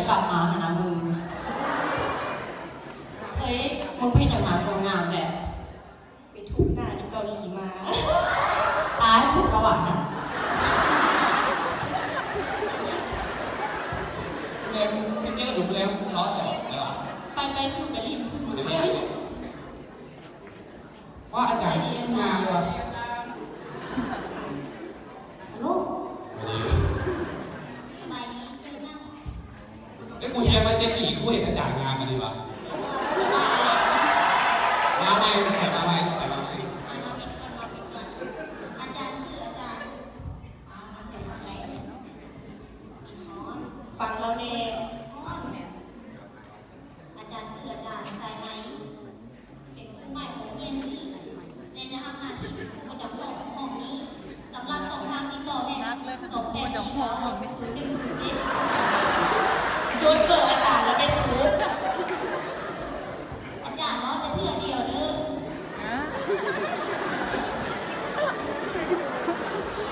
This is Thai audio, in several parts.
จะกลับมาหนะมึงเฮ้ยมึงพี่จะมาโรงงานแหละไปทุกงานที่เกาหลีมาตายถูกระหว่างนั้นเนี่ยนี่ก็ดูแล้วร้อนแต่ไปสู่กะลิมสู่กะลิมว่าอาจารย์งานเลยลูกไอ้กูเรียนมา7 ปีกูเห็นอาจารย์งานมาดีวะมาใหม่ใส่มาใหม่ใส่มาใหม่อาจารย์คืออาจารย์ฟังแล้วเนี่ยอาจารย์คืออาจารย์ใช่ไหมเป็นผู้ใหม่ของเรียนนี้ในจะทำหน้าที่ผู้ประจำห้องนี้สำหรับ2 ทางติดต่อเนี่ย2 แต่ที่2เป็นจนเกิดอาจารย์แล้วไปซูบอาจารย์เนาะแต่เพื่อเดียวเด้อ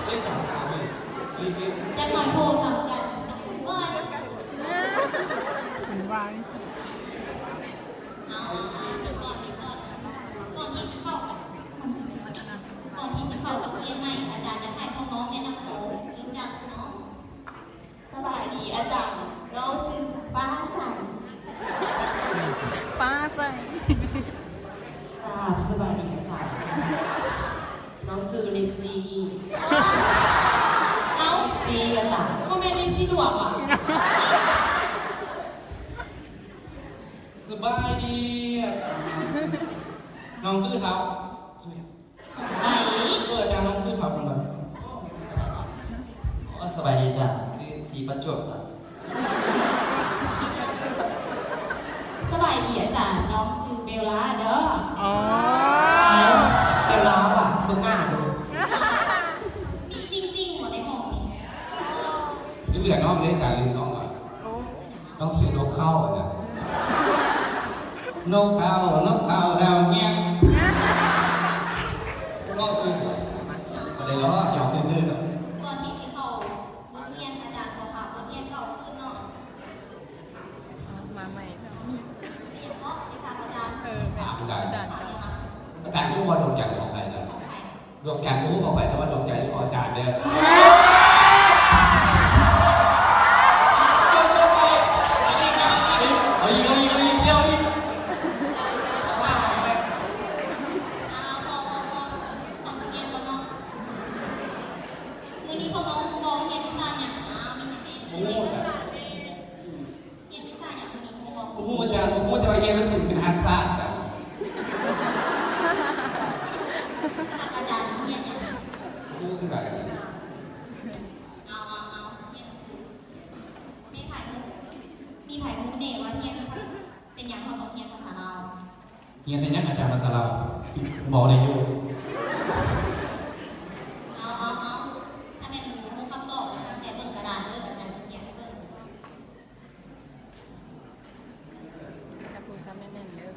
เล่นต่างๆเลยจะหน่อยโทรกลับกันคุณว่าคุณวายเอาก่อนที่จะเข้ากับเรียนใหม่อาจารย์จะให้น้องๆแนะนำตัวเรื่องจากน้องสบายดีอาจารย์น้องชื่อป้าใสฟ้าใสสบายดีอาจารย์น้องชื่อลินจีเอาจีอาจารย์ก็ไม่ลินจีดวกอ่ะสบายดีน้องซื้อเท้าไหนอาจารย์น้องซื้อเท้าเป็นไรสบายดีจ้ะคือสีประจวบจ้ะสบายดีอาจารย์น้องคือเบลล่าเด้ออ๋อเดี๋ยวรอว่ะมึงหน้าดู มีจริงๆหมดในห้องนี้นี่เหลือน้องเล่นการเล่นน้องอ่ะต้องซื้อนกเข้าอ่ะเนี่ยนกเข้ดาวเงี้ยก็ซื้ออะไรล้อหยอกซื้อๆเนาะก่อนที่จะเข้าบทเรียนอาจารย์ขอถามบทเรียนเก่าขึ้นเนาะมาใหม่จ้ะเรียนเพราะที่ทางอาจารย์อาจารย์ อาจารย์รู้ว่าดวงใจของใครนะดวงใจรู้ของใครแต่ว่าดวงใจของอาจารย์เนี่ยเอาอีกเที่ยวอีกมือนี้พวกน้องมองเรียนวิชาอย่างมีแต่เรียนวิชาอย่างมือนี้พวกน้องผมพูดจะไปเรียนหนังสือเป็นฮันซ่าแต่อาจารย์เรียนอย่างพูดคืออะไรเอามีไผ่มุกเน่ว่าเรียนเป็นอย่างเขาบอกเรียนภาษาลาวเรียนในนี้อาจารย์ภาษาเราบอกในยูถ้าแม่ถึงมุกคำตอบนะตั้งแต่เบิ่งกระดาษเลยอาจารย์เขียนให้เบิ่งจะพูดซ้ำแน่นๆเด้อ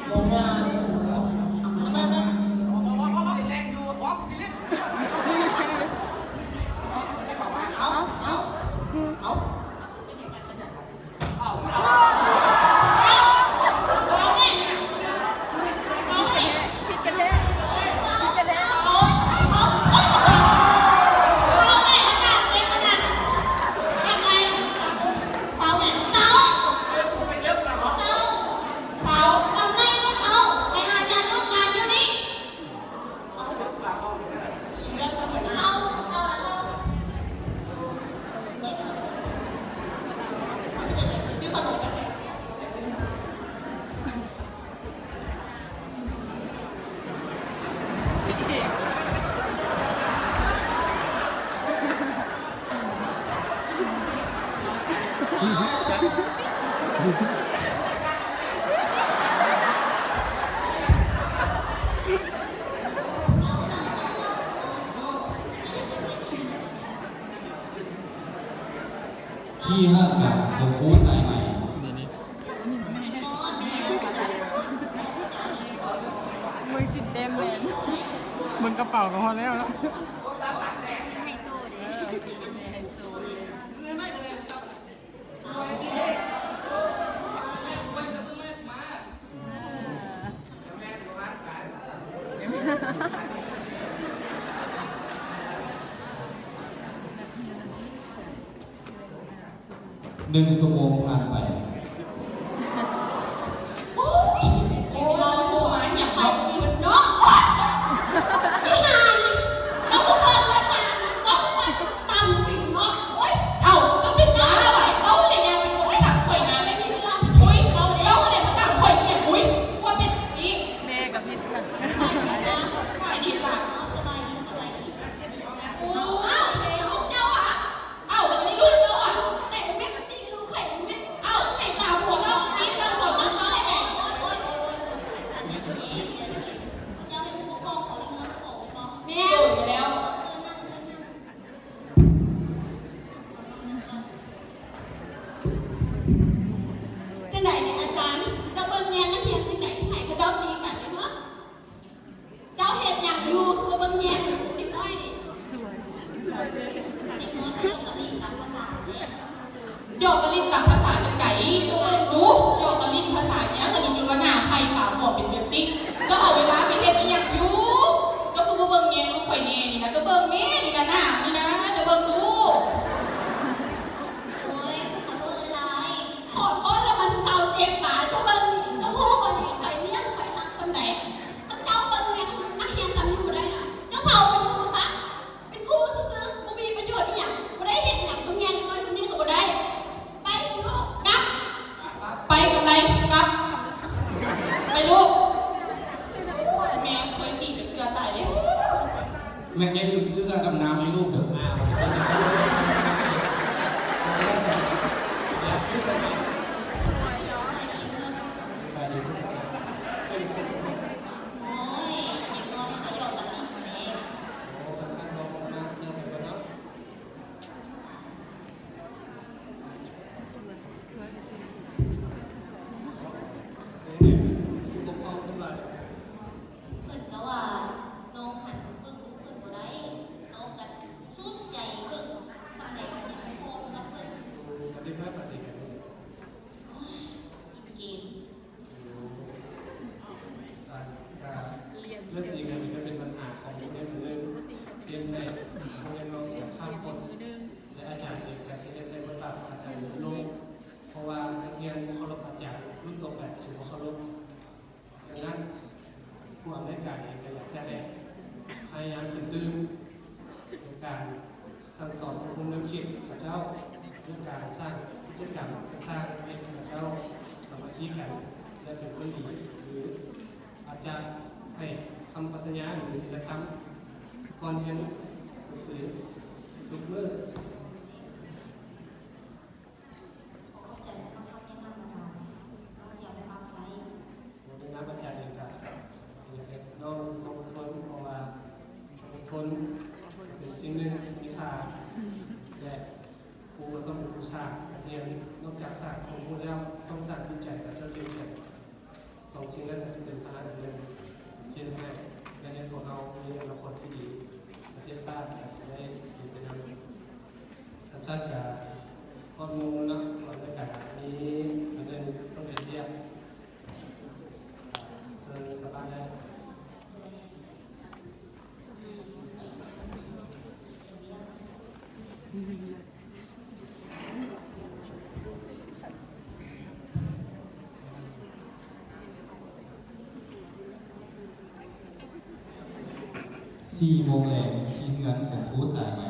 โรงงานที่ห้องกับของครูสายใหม่ งสินเต็มแมนมึงกระเป๋าก็พอแล้วเนาะ ไฮโซเด้ ไฮโซ1 ชั่วโมงผ่านไป โอ้ยเวลาเราโทรมาอย่างไรมันเนาะนี่ฮานเราก็เพิ่มมาจานเราก็มาตำถึงเนาะโอ้ยเจ้าจะเป็นบ้าไหวเจ้าเลยเนี่ยมันโอ้ยตักข่อยนะไม่มีเวลาคุยเราเดี๋ยวเลยมาตักข่อยเนี่ยอุ้ยว่าเป็นอีก แม่กับพิษค่ะ ไปดีจ้ะ สบายดีสบายดี โอ้อ้าวลูกเจ้าอ่ะอ้าวอันนี้ลูกเจ้าอ่ะ ตั้งแต่แม่ก็ตีลูกไข่แม่ อ้าวไข่ตาหัวเจ้านี่เจ้าสดน้ำเจ้าแหละ โอ๊ยอันนี้เองเจ้าเป็นผู้ปกครองของเมืองของเนาะ แม่อยู่ไปแล้ว จะไหนเนี่ยอาจารย์จะเบิ่งแยงนักเรียนที่ไหนที่ไหนเขาเจ้าตีกันเนี่ยเนาะเจ้าเห็นอย่างอยู่มาเบิ่งแยงนิดหน่อยดิ สวยเลย เด็กน้อยเที่ยวกับลิงตามภาษาเนี่ย โยกกะลินต่างภาษาจังไก่จะเบิ่งรู้โยกกะลินภาษาเนี้ยกะลินจุลนาไทยป่าหัวเป็นเว็บซิกก็เอาเวลาไปเฮ็ดอีหยังอยู่ก็คือมาเบิ่งแยงลูกข่อยแน่นี่นะก็เบิ่งแม่นี่นะหน้านี่นะจะเบิ่งดู โอ๊ยขอโทษหลาย ขอโทษแล้วมันเศร้าเจ็บปาจะเบิ่งจะพูดคนนี้ข่อยเนี่ยข่อยรักสำไหน ๆถ้าเจ้าเบิ่งแยงนักเรียนสำนึกบ่ได้นะเจ้าเฒ่าเป็นครูซะเป็นครูซื่อๆบ่มีประโยชน์อีหยังบ่ได้เฮ็ดหยังเบิ่งแยงน้อยสำนึกก็บ่ได้ไปลูกกลับ ไปกับอะไรกลับ ไปลูกแม่เคยตีแต่เกลือตายเลย แม่แกลืมซื้อเครื่องดำน้ำให้ลูกเด้อ โอ๊ยเด็กน้อยมันก็หยอกกันลิงเอง เพิ่นก็ว่าน้องหันเบิ่งลูกเพิ่นบ่ได้น้องก็สุดใจเบิ่งทำไหนก็สิไปโพสต์รับเพิ่นเกม เรื่องจริงอันนี้ก็เป็นปัญหาของเด็กในเรื่องเรียนในโรงเรียนเราเสียภาพคนและอาจารย์เองการเสียใจบทบาทอาจารย์ลงเพราะว่านักเรียนเคารพอาจารย์รุ่นตัวแบบสิ่งเคารพดังนั้นผู้อำนวยการเองก็อยากจะได้พยายามตื่นตื่นในการสั่งสอนอบรมแนวคิดพระเจ้าเรื่องการสร้างกิจกรรมต่างๆให้พระเจ้าสามัคคีกันและเป็นคนดีหรืออาจจะให้ทำปัญญาหรือศิลธรรมก่อนเรียนหนังสือทุกเมื่อ ขอเข้าใจและต้องแนะนำอาจารย์เราอยากได้ฟังไว้ เราเป็นนักปัญญาเองครับอยากจะน้องคนเพราะว่าเป็นคนเป็นสิ่งหนึ่งมีค่าและครูก็ต้องเป็นครูศาสตร์เรียนนอกจากศาสตร์ของครูแล้วต้องศาสตร์วิจัยและเจ้าเรียนแบบสองสิ่งนั้นจะเป็นพลังเรียนเช่นแรกในเรียนของเรามีอนาคตที่ดีประเทศชาติจะได้เป็นไปนำท่านชาติจะข้อมูลนะบรรยากาศนี้มันเป็นต้องเป็นเรียบเชิญกลับบ้านได้ 4 โมงแรงที่เฮือนของครูสายใหม่